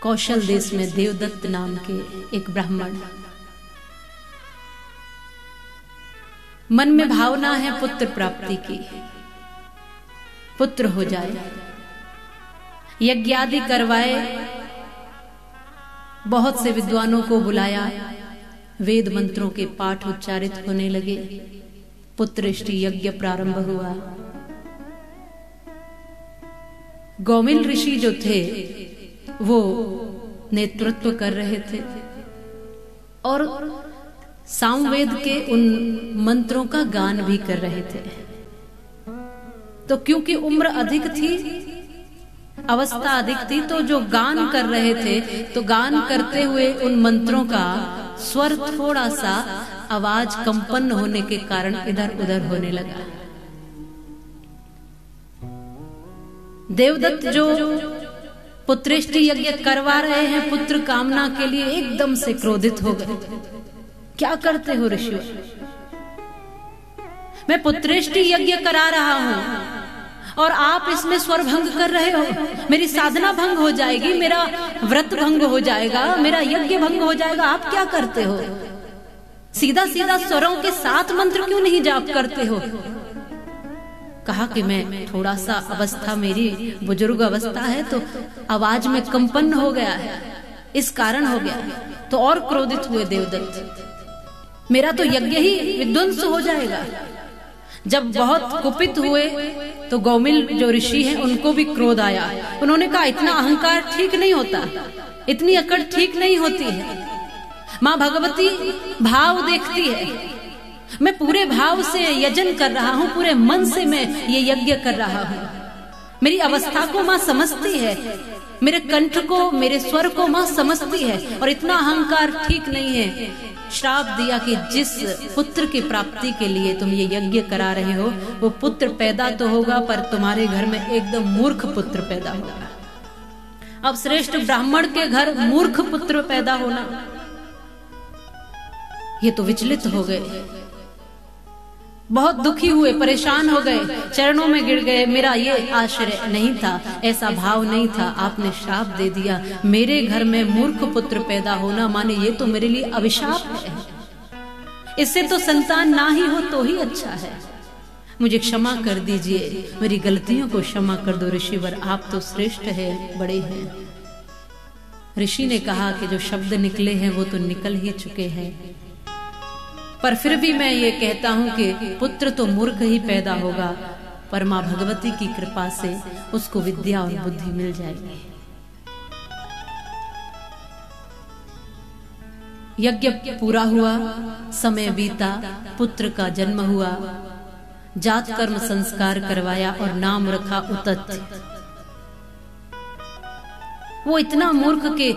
कौशल देश में देवदत्त नाम के एक ब्राह्मण, मन में भावना है पुत्र प्राप्ति की, पुत्र हो जाए, यज्ञ आदि करवाए, बहुत से विद्वानों को बुलाया, वेद मंत्रों के पाठ उच्चारित होने लगे, पुत्रेष्टि यज्ञ प्रारंभ हुआ। गौमिल ऋषि जो थे वो नेतृत्व कर रहे थे और सामवेद के उन मंत्रों का गान भी कर रहे थे। तो क्योंकि उम्र अधिक थी, अवस्था अधिक थी, तो जो गान कर रहे थे तो गान करते हुए उन मंत्रों का स्वर थोड़ा सा आवाज कंपन होने के कारण इधर उधर होने लगा। देवदत्त जो पुत्रेष्टि यज्ञ करवा रहे हैं पुत्र कामना के लिए, एकदम से क्रोधित हो गए। क्या करते हो ऋषियों, मैं पुत्रेष्टि यज्ञ करा रहा हूं और आप इसमें स्वर भंग कर रहे हो, मेरी साधना भंग हो जाएगी, मेरा व्रत भंग हो जाएगा, मेरा यज्ञ भंग हो जाएगा। आप क्या करते हो, सीधा सीधा स्वरों के साथ मंत्र क्यों नहीं जाप करते हो? कहा कि मैं थोड़ा सा अवस्था, मेरी बुजुर्ग अवस्था है तो आवाज में कंपन हो गया है, इस कारण हो गया। तो और क्रोधित हुए देवदत्त, मेरा तो यज्ञ ही विध्वंस हो जाएगा। जब बहुत कुपित हुए तो गौमिल जो ऋषि हैं उनको भी क्रोध आया। उन्होंने कहा इतना अहंकार ठीक नहीं होता, इतनी अकड़ ठीक नहीं होती है। माँ भगवती भाव देखती है, मैं पूरे भाव से यजन कर रहा हूँ, पूरे मन से मैं ये यज्ञ कर रहा हूँ। मेरी अवस्था को माँ समझती है, मेरे कंठ को, मेरे स्वर को माँ समझती है, और इतना अहंकार ठीक नहीं है। श्राप दिया कि जिस पुत्र की प्राप्ति के लिए तुम ये यज्ञ करा रहे हो वो पुत्र पैदा तो होगा, पर तुम्हारे घर में एकदम मूर्ख पुत्र पैदा होगा। अब श्रेष्ठ ब्राह्मण के घर मूर्ख पुत्र पैदा होना, ये तो विचलित हो गए, बहुत दुखी हुए, परेशान हो गए, चरणों में गिर गए। मेरा ये आश्रय नहीं था, ऐसा भाव नहीं था, आपने श्राप दे दिया। मेरे घर में मूर्ख पुत्र पैदा होना माने ये तो मेरे लिए अभिशाप है, इससे तो संतान ना ही हो तो ही अच्छा है। मुझे क्षमा कर दीजिए, मेरी गलतियों को क्षमा कर दो ऋषिवर, आप तो श्रेष्ठ है, बड़े हैं। ऋषि ने कहा कि जो शब्द निकले हैं वो तो निकल ही चुके हैं, पर फिर भी मैं ये कहता हूं कि पुत्र तो मूर्ख ही पैदा होगा, पर मां भगवती की कृपा से उसको विद्या और बुद्धि मिल जाएगी। यज्ञ पूरा हुआ, समय बीता, पुत्र का जन्म हुआ, जात कर्म संस्कार करवाया और नाम रखा उतत्य। वो इतना मूर्ख के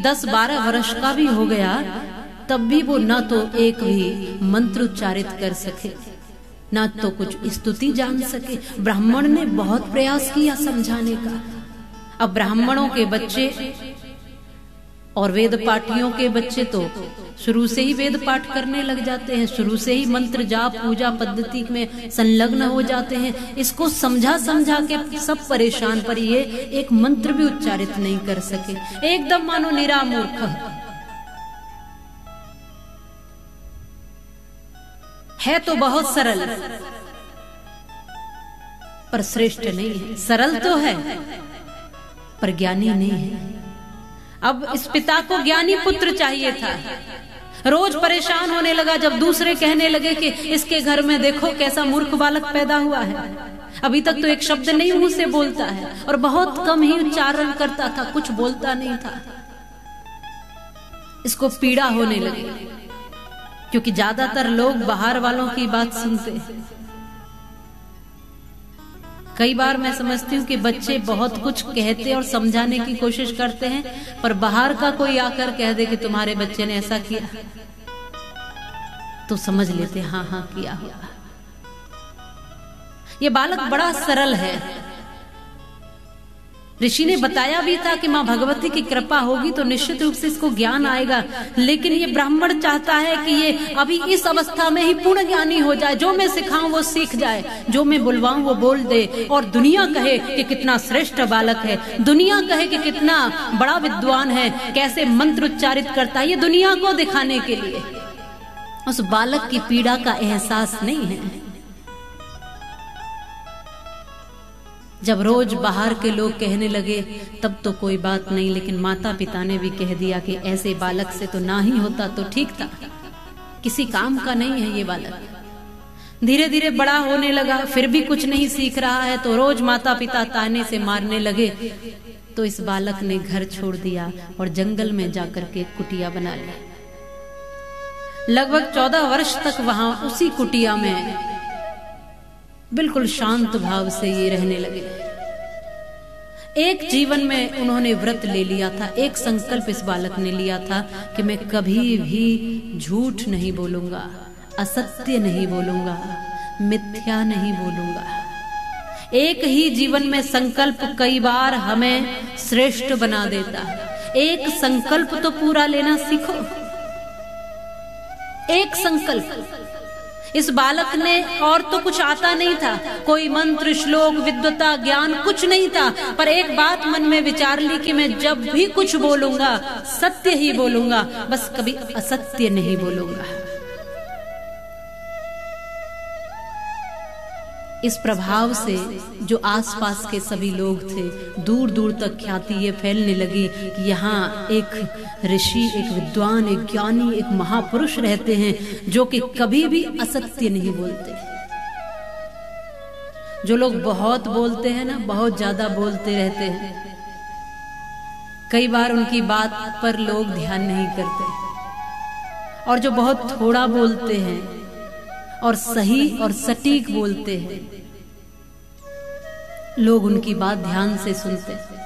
10-12 वर्ष का भी हो गया, तब भी वो न तो एक भी मंत्र उच्चारित कर सके, न तो कुछ स्तुति जान सके। ब्राह्मण ने बहुत प्रयास किया समझाने का। अब ब्राह्मणों के बच्चे और वेद पाठियों के बच्चे तो शुरू से ही वेद पाठ करने लग जाते हैं, शुरू से ही मंत्र जाप पूजा पद्धति में संलग्न हो जाते हैं। इसको समझा समझा के सब परेशान, पर ये एक मंत्र भी उच्चारित नहीं कर सके, एकदम मानो निरामूर्ख है। तो बहुत सरल, पर श्रेष्ठ नहीं है। सरल तो है पर ज्ञानी नहीं है। अब इस पिता को ज्ञानी पुत्र चाहिए था। रोज परेशान होने लगा जब दूसरे कहने लगे कि इसके घर में देखो कैसा मूर्ख बालक पैदा हुआ है, अभी तक तो एक शब्द नहीं मुंह से बोलता है और बहुत कम ही उच्चारण करता था, कुछ बोलता नहीं था। इसको पीड़ा होने लगी, क्योंकि ज्यादातर लोग बाहर वालों की बात सुनते हैं। कई बार मैं समझती हूँ कि बच्चे बहुत कुछ कहते और समझाने की कोशिश करते हैं, पर बाहर का कोई आकर कह दे कि तुम्हारे बच्चे ने ऐसा किया तो समझ लेते हाँ हाँ किया होगा। ये बालक बड़ा सरल है, ऋषि ने बताया भी था कि माँ भगवती की कृपा होगी तो निश्चित रूप से इसको ज्ञान आएगा, लेकिन ये ब्राह्मण चाहता है कि ये अभी इस अवस्था में ही पूर्ण ज्ञानी हो जाए, जो मैं सिखाऊं वो सीख जाए, जो मैं बुलवाऊं वो बोल दे, और दुनिया कहे कि कितना श्रेष्ठ बालक है, दुनिया कहे कि कितना बड़ा विद्वान है, कैसे मंत्र उच्चारित करता है, ये दुनिया को दिखाने के लिए। उस बालक की पीड़ा का एहसास नहीं है। जब रोज बाहर के लोग कहने लगे तब तो कोई बात नहीं, लेकिन माता पिता ने भी कह दिया कि ऐसे बालक से तो ना ही होता तो ठीक था, किसी काम का नहीं है ये बालक। धीरे धीरे बड़ा होने लगा, फिर भी कुछ नहीं सीख रहा है, तो रोज माता पिता ताने से मारने लगे। तो इस बालक ने घर छोड़ दिया और जंगल में जाकर के कुटिया बना ली। लगभग 14 वर्ष तक वहां उसी कुटिया में बिल्कुल शांत भाव से ये रहने लगे। एक जीवन में उन्होंने व्रत ले लिया था, एक संकल्प इस बालक ने लिया था कि मैं कभी भी झूठ नहीं बोलूंगा, असत्य नहीं बोलूंगा, मिथ्या नहीं बोलूंगा। एक ही जीवन में संकल्प कई बार हमें श्रेष्ठ बना देता है। एक संकल्प तो पूरा लेना सीखो, एक संकल्प। इस बालक ने और तो कुछ आता नहीं था, कोई मंत्र श्लोक विद्वता ज्ञान कुछ नहीं था, पर एक बात मन में विचार ली कि मैं जब भी कुछ बोलूंगा सत्य ही बोलूंगा, बस कभी असत्य नहीं बोलूंगा। इस प्रभाव से जो आसपास के सभी लोग थे, दूर दूर तक ख्याति ये फैलने लगी कि यहाँ एक ऋषि, एक विद्वान, एक ज्ञानी, एक महापुरुष रहते हैं जो कि कभी भी असत्य नहीं बोलते। जो लोग बहुत बोलते हैं ना, बहुत ज्यादा बोलते रहते हैं, कई बार उनकी बात पर लोग ध्यान नहीं करते, और जो बहुत थोड़ा बोलते हैं और सही और सटीक बोलते हैं, लोग उनकी बात ध्यान से सुनते हैं।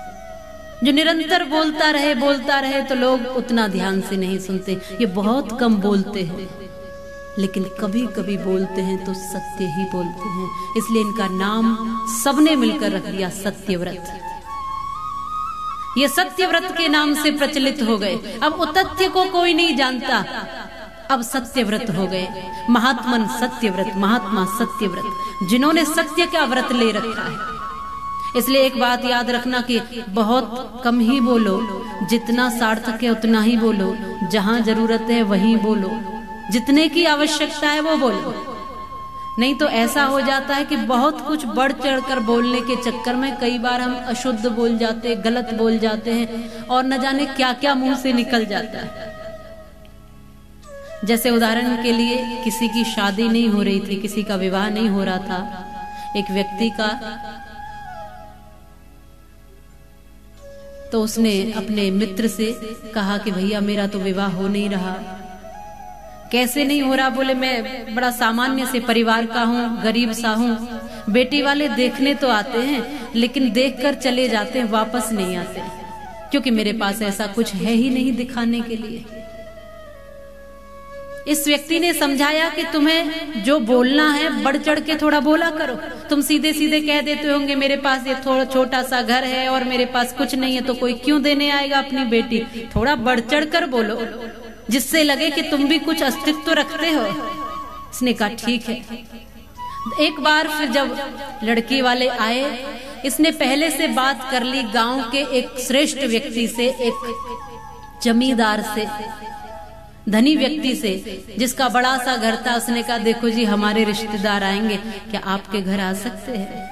जो निरंतर बोलता रहे तो लोग उतना ध्यान से नहीं सुनते। ये बहुत कम बोलते हैं, लेकिन कभी कभी बोलते हैं तो सत्य ही बोलते हैं। इसलिए इनका नाम सबने मिलकर रख दिया सत्यव्रत। ये सत्यव्रत के नाम से प्रचलित हो गए। अब उतथ्य को कोई नहीं जानता, अब सत्यव्रत हो गए। महात्मन सत्यव्रत, महात्मा सत्यव्रत, जिन्होंने सत्य का व्रत ले रखा है। इसलिए एक बात याद रखना कि बहुत कम ही बोलो, जितना सार्थक है उतना ही बोलो, जहां जरूरत है वहीं बोलो, जितने की आवश्यकता है वो बोलो। नहीं तो ऐसा हो जाता है कि बहुत कुछ बढ़ चढ़कर बोलने के चक्कर में कई बार हम अशुद्ध बोल जाते हैं, गलत बोल जाते हैं, और न जाने क्या क्या मुंह से निकल जाता है। जैसे उदाहरण के लिए किसी की शादी नहीं हो रही थी, किसी का विवाह नहीं हो रहा था, एक व्यक्ति का, तो उसने अपने मित्र से कहा कि भैया मेरा तो विवाह हो नहीं रहा। कैसे नहीं हो रहा? बोले मैं बड़ा सामान्य से परिवार का हूँ, गरीब सा हूँ। बेटी वाले देखने तो आते हैं लेकिन देखकर चले जाते हैं, वापस नहीं आते, क्योंकि मेरे पास ऐसा कुछ है ही नहीं दिखाने के लिए। इस व्यक्ति ने समझाया कि तुम्हें जो बोलना है बढ़ चढ़ के थोड़ा बोला करो। तुम सीधे सीधे कह देते होंगे मेरे पास ये थोड़ा छोटा सा घर है और मेरे पास कुछ नहीं है, तो कोई क्यों देने आएगा अपनी बेटी। थोड़ा बढ़ चढ़ कर बोलो, जिससे लगे कि तुम भी कुछ अस्तित्व रखते हो। इसने कहा ठीक है। एक बार फिर जब लड़की वाले आए, इसने पहले से बात कर ली गांव के एक श्रेष्ठ व्यक्ति से, एक जमींदार से, धनी व्यक्ति से, जिसका बड़ा सा घर था। उसने कहा देखो जी हमारे रिश्तेदार आएंगे, क्या आपके घर आ सकते हैं?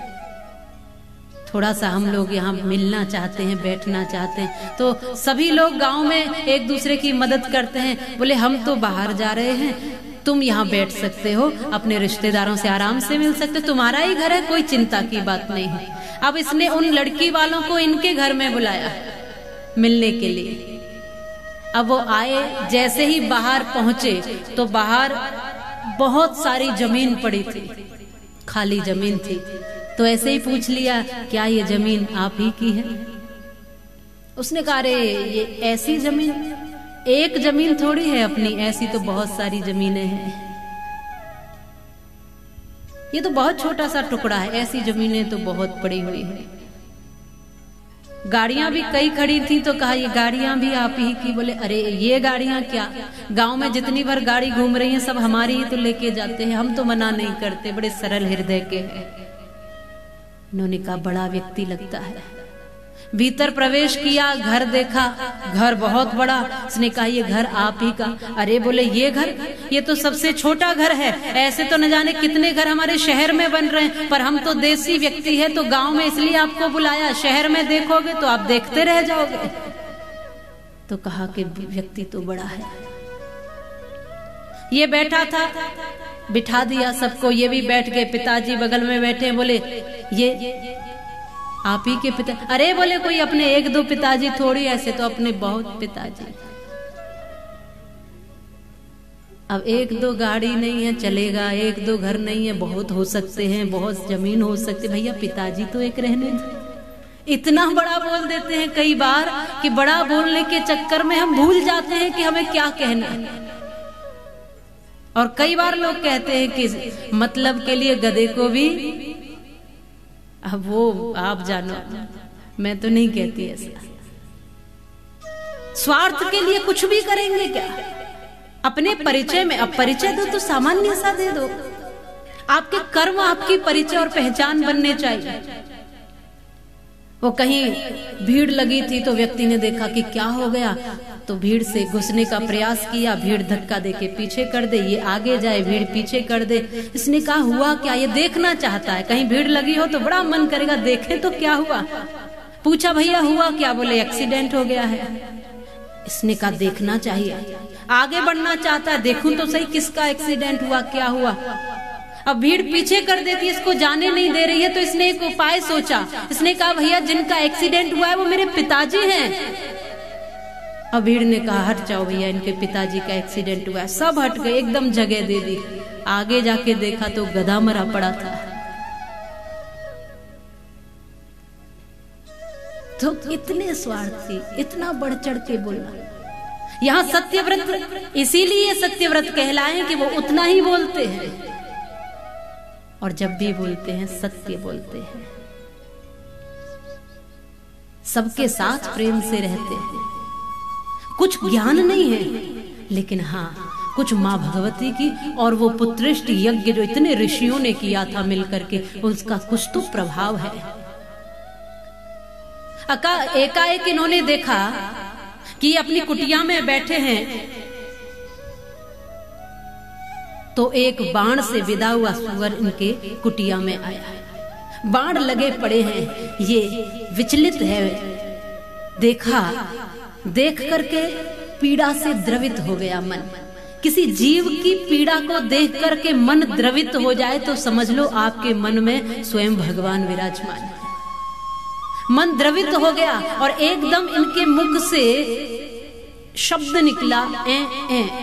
थोड़ा सा हम लोग यहाँ मिलना चाहते हैं, बैठना चाहते हैं। तो सभी लोग गांव में एक दूसरे की मदद करते हैं। बोले हम तो बाहर जा रहे हैं, तुम यहाँ बैठ सकते हो, अपने रिश्तेदारों से आराम से मिल सकते हो, तुम्हारा ही घर है, कोई चिंता की बात नहीं है। अब इसने उन लड़की वालों को इनके घर में बुलाया मिलने के लिए। अब वो आए, जैसे ही बाहर पहुंचे तो बाहर बहुत सारी जमीन पड़ी थी, खाली जमीन थी। तो ऐसे ही पूछ लिया क्या ये जमीन आप ही की है? उसने कहा अरे ये ऐसी जमीन, एक जमीन थोड़ी है अपनी, ऐसी तो बहुत सारी जमीनें हैं। ये तो बहुत छोटा सा टुकड़ा है, ऐसी जमीनें तो बहुत पड़ी हुई है। गाड़ियां भी कई खड़ी थी तो कहा ये गाड़ियां भी आप ही की। बोले अरे ये गाड़ियां क्या, गांव में जितनी बार गाड़ी घूम रही है सब हमारी ही तो लेके जाते हैं, हम तो मना नहीं करते, बड़े सरल हृदय के हैं। उन्होंने कहा बड़ा व्यक्ति लगता है। भीतर प्रवेश किया, घर देखा, घर बहुत बड़ा। उसने कहा ये घर आप ही का। अरे बोले ये घर, ये तो सबसे छोटा घर है, ऐसे तो न जाने कितने घर हमारे शहर में बन रहे हैं, पर हम तो देसी व्यक्ति है तो गांव में इसलिए आपको बुलाया, शहर में देखोगे तो आप देखते रह जाओगे। तो कहा कि व्यक्ति तो बड़ा है। ये बैठा था, बिठा दिया सबको, ये भी बैठ गए, पिताजी बगल में बैठे। बोले ये आप ही के पिता? अरे बोले कोई अपने एक दो पिताजी थोड़ी, ऐसे तो अपने बहुत पिताजी। अब एक दो गाड़ी नहीं है चलेगा, एक दो घर नहीं है, बहुत हो सकते हैं, बहुत जमीन हो सकती, भैया पिताजी तो एक रहने दो। इतना बड़ा बोल देते हैं कई बार कि बड़ा बोलने के चक्कर में हम भूल जाते हैं कि हमें क्या कहना है। और कई बार लोग कहते हैं कि मतलब के लिए गधे को भी, अब वो आप जानो, मैं तो नहीं कहती ऐसा। स्वार्थ के लिए कुछ भी करेंगे क्या? अपने परिचय में, अब परिचय दो तो सामान्य सा दे दो। आपके कर्म आपकी परिचय और पहचान बनने चाहिए। वो कहीं भीड़ लगी थी तो व्यक्ति ने देखा कि क्या हो गया, तो भीड़ से घुसने का प्रयास किया, भीड़ धक्का देके पीछे कर दे, ये आगे जाए, भीड़ पीछे कर दे। इसने कहा हुआ क्या, ये देखना चाहता है, कहीं भीड़ लगी हो तो बड़ा मन करेगा देखें तो क्या हुआ। पूछा भैया हुआ क्या? बोले एक्सीडेंट हो गया है। इसने कहा देखना चाहिए, आगे बढ़ना चाहता है, देखूं तो सही किसका एक्सीडेंट हुआ, क्या हुआ। अब भीड़ पीछे कर देती, इसको जाने नहीं दे रही है, तो इसने एक उपाय सोचा। इसने कहा भैया जिनका एक्सीडेंट हुआ है वो मेरे पिताजी हैं। अब भीड़ ने कहा हट जाओ भैया, इनके पिताजी का एक्सीडेंट हुआ है। सब हट गए, एकदम जगह दे दी। आगे जाके देखा तो गधा मरा पड़ा था। तो इतने स्वार्थी, इतना बढ़ चढ़ के बोलना। यहाँ सत्यव्रत इसीलिए सत्यव्रत कहलाए कि वो उतना ही बोलते हैं, और जब भी बोलते हैं सत्य बोलते हैं, सबके साथ प्रेम से रहते हैं। कुछ ज्ञान नहीं है, लेकिन हाँ कुछ माँ भगवती की और वो पुत्रिष्ट यज्ञ जो इतने ऋषियों ने किया था मिलकर के, उसका कुछ तो प्रभाव है। एकाएक इन्होंने देखा कि अपनी कुटिया में बैठे हैं, तो एक बाण से विदा हुआ सुअर इनके कुटिया में आया। बाण लगे पड़े हैं, ये विचलित है। देखा, देख करके पीड़ा से द्रवित हो गया मन। किसी जीव की पीड़ा को देख करके मन द्रवित हो जाए तो समझ लो आपके मन में स्वयं भगवान विराजमान है। मन द्रवित हो गया और एकदम इनके मुख से शब्द निकला ए,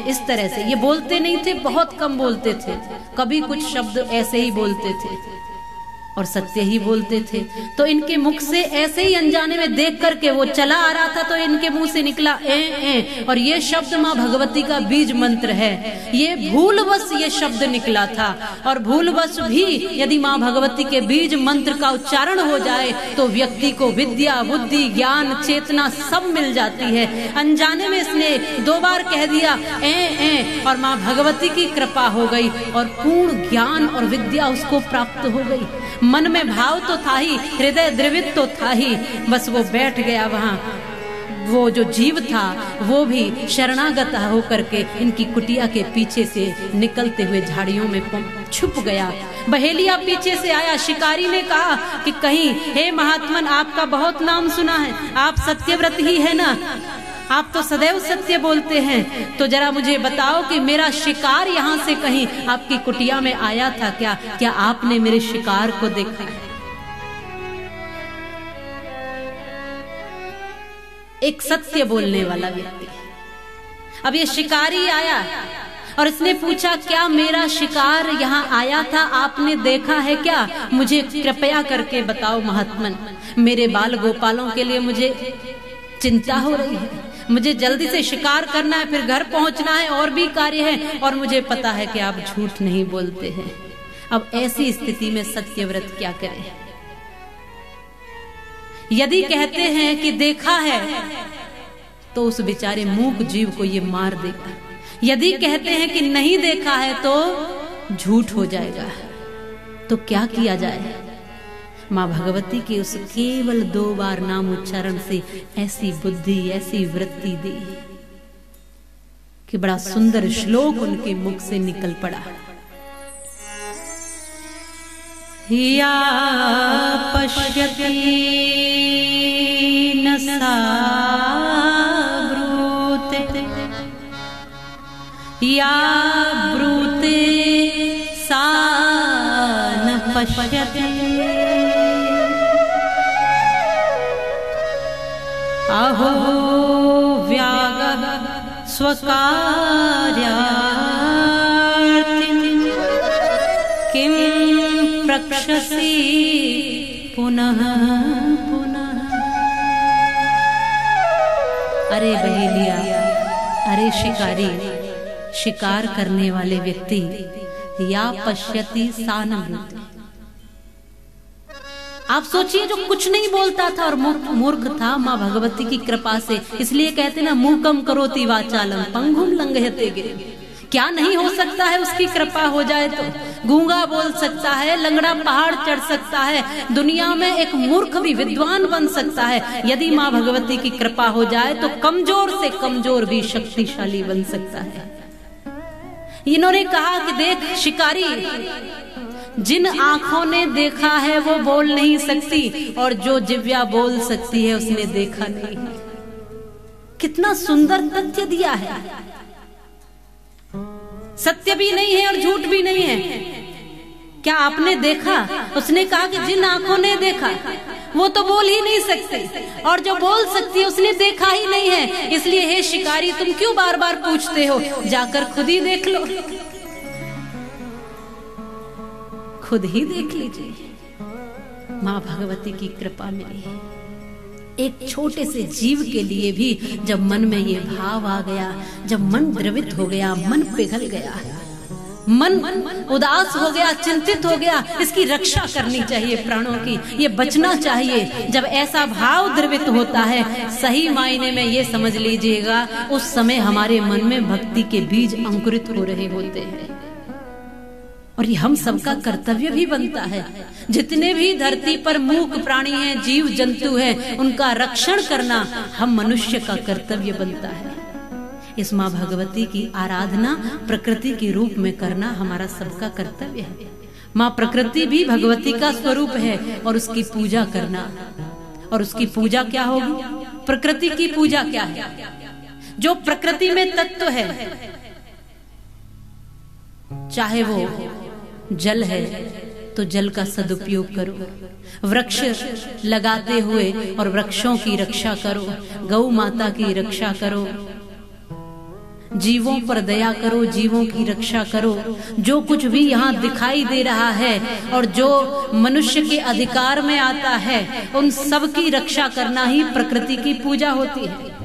इस तरह से। ये बोलते नहीं थे, बहुत कम बोलते थे, कभी कुछ शब्द ऐसे ही बोलते थे और सत्य ही बोलते थे। तो इनके मुख से ऐसे ही अनजाने में देख करके वो चला आ रहा था, तो इनके मुंह से निकला ए, और ये शब्द माँ भगवती का बीज मंत्र है। ये भूलवश ये शब्द निकला था, और भूलवश भी यदि माँ भगवती के बीज मंत्र का उच्चारण हो जाए तो व्यक्ति को विद्या, बुद्धि, ज्ञान, चेतना सब मिल जाती है। अनजाने में इसने 2 बार कह दिया ए, और माँ भगवती की कृपा हो गई और पूर्ण ज्ञान और विद्या उसको प्राप्त हो गई। मन में भाव तो था ही, हृदय द्रवित तो था ही, बस वो बैठ गया वहां। वो जो जीव था वो भी शरणागत होकर के इनकी कुटिया के पीछे से निकलते हुए झाड़ियों में छुप गया। बहेलिया पीछे से आया। शिकारी ने कहा कि कहीं हे महात्मन, आपका बहुत नाम सुना है, आप सत्यव्रत ही है ना, आप तो सदैव सत्य बोलते हैं, तो जरा मुझे बताओ कि मेरा शिकार यहाँ से कहीं आपकी कुटिया में आया था क्या? क्या आपने मेरे शिकार को देखा है? एक सत्य बोलने वाला व्यक्ति। अब ये शिकारी आया और इसने पूछा क्या मेरा शिकार यहाँ आया था, आपने देखा है क्या? मुझे कृपया करके बताओ महात्मन, मेरे बाल गोपालों के लिए मुझे चिंता हो रही है, मुझे जल्दी से शिकार करना है, फिर घर पहुंचना है, और भी कार्य है, और मुझे पता है कि आप झूठ नहीं बोलते हैं। अब ऐसी स्थिति में सत्यव्रत क्या करे? यदि कहते हैं कि देखा है तो उस बेचारे मूक जीव को ये मार देगा, यदि कहते हैं कि नहीं देखा है तो झूठ हो जाएगा। तो क्या किया जाए? माँ भगवती के उस केवल 2 बार नाम उच्चारण से ऐसी बुद्धि, ऐसी वृत्ति दी कि बड़ा सुंदर श्लोक उनके मुख से निकल पड़ा। या पश्यति न सा ब्रूते, या ब्रूते सा न पश्यति, अहो व्यागः स्वकार्यार्थी किं प्रक्षसि पुनः पुनः। अरे बहेलिया, अरे शिकारी, शिकार करने वाले व्यक्ति, या पश्यति सा न ब्रूते। आप सोचिए, जो कुछ नहीं बोलता था और मूर्ख था, माँ भगवती की कृपा से, इसलिए कहते ना मूकम करोति वाचालम पंगुम लंघयते गिरे। क्या नहीं हो सकता है उसकी कृपा हो जाए तो? गूंगा बोल सकता है, लंगड़ा पहाड़ चढ़ सकता है, दुनिया में एक मूर्ख भी विद्वान बन सकता है। यदि माँ भगवती की कृपा हो जाए तो कमजोर से कमजोर भी शक्तिशाली बन सकता है। इन्होंने कहा कि देख शिकारी, जिन आंखों ने देखा है वो बोल नहीं सकती, और जो जिव्या बोल सकती है उसने देखा नहीं है। कितना सुंदर तथ्य दिया है। सत्य भी नहीं है और झूठ भी नहीं है। क्या आपने देखा? उसने कहा कि जिन आंखों ने देखा वो तो बोल ही नहीं सकते, और जो बोल सकती है उसने देखा ही नहीं है। इसलिए हे शिकारी, तुम क्यों बार बार पूछते हो? जाकर खुद ही देख लो, खुद ही देख लीजिए। माँ भगवती की कृपा मिली। एक छोटे से जीव के लिए भी जब मन में ये भाव आ गया, जब मन द्रवित हो गया, मन पिघल गया, मन उदास हो गया, चिंतित हो गया, इसकी रक्षा करनी चाहिए प्राणों की, ये बचना चाहिए। जब ऐसा भाव द्रवित होता है, सही मायने में ये समझ लीजिएगा, उस समय हमारे मन में भक्ति के बीज अंकुरित हो रहे होते हैं। और ये हम सबका कर्तव्य भी बनता है। जितने भी धरती पर मूक प्राणी हैं, जीव जंतु हैं, उनका रक्षण करना हम मनुष्य का कर्तव्य बनता है। इस माँ भगवती की आराधना प्रकृति के रूप में करना हमारा सबका कर्तव्य है। माँ प्रकृति भी भगवती का स्वरूप है, और उसकी पूजा करना। और उसकी पूजा क्या होगी? प्रकृति की पूजा क्या है? जो प्रकृति में तत्व है, चाहे वो जल है तो जल का सदुपयोग करो, वृक्ष लगाते हुए और वृक्षों की रक्षा करो, गौ माता की रक्षा करो, जीवों पर दया करो, जीवों की रक्षा करो। जो कुछ भी यहाँ दिखाई दे रहा है और जो मनुष्य के अधिकार में आता है, उन सब की रक्षा करना ही प्रकृति की पूजा होती है।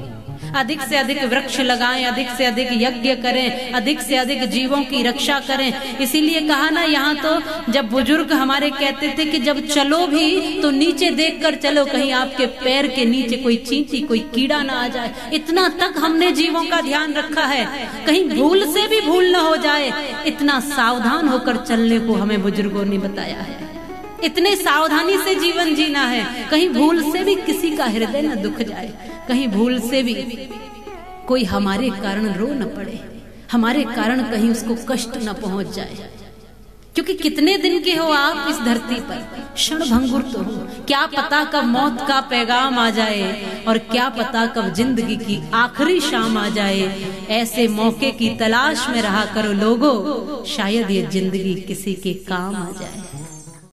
अधिक से अधिक वृक्ष लगाएं, अधिक से अधिक यज्ञ करें, अधिक से अधिक जीवों की रक्षा करें। इसीलिए कहा ना, यहाँ तो जब बुजुर्ग हमारे कहते थे कि जब चलो भी तो नीचे देखकर चलो, कहीं आपके पैर के नीचे कोई चींटी, कोई कीड़ा ना आ जाए। इतना तक हमने जीवों का ध्यान रखा है, कहीं भूल से भी भूल ना हो जाए, इतना सावधान होकर चलने को हमें बुजुर्गों ने बताया है। इतने सावधानी से जीवन जीना है, कहीं भूल से भी किसी का हृदय न दुख जाए, कहीं भूल से भी कोई हमारे कारण रो न पड़े, हमारे कारण कहीं उसको कष्ट न पहुंच जाए। क्योंकि कितने दिन के हो आप इस धरती पर, क्षण भंगुर तो हो। क्या पता कब मौत का पैगाम आ जाए, और क्या पता कब जिंदगी की आखिरी शाम आ जाए। ऐसे मौके की तलाश में रहा करो लोगो, शायद ये जिंदगी किसी के काम आ जाए।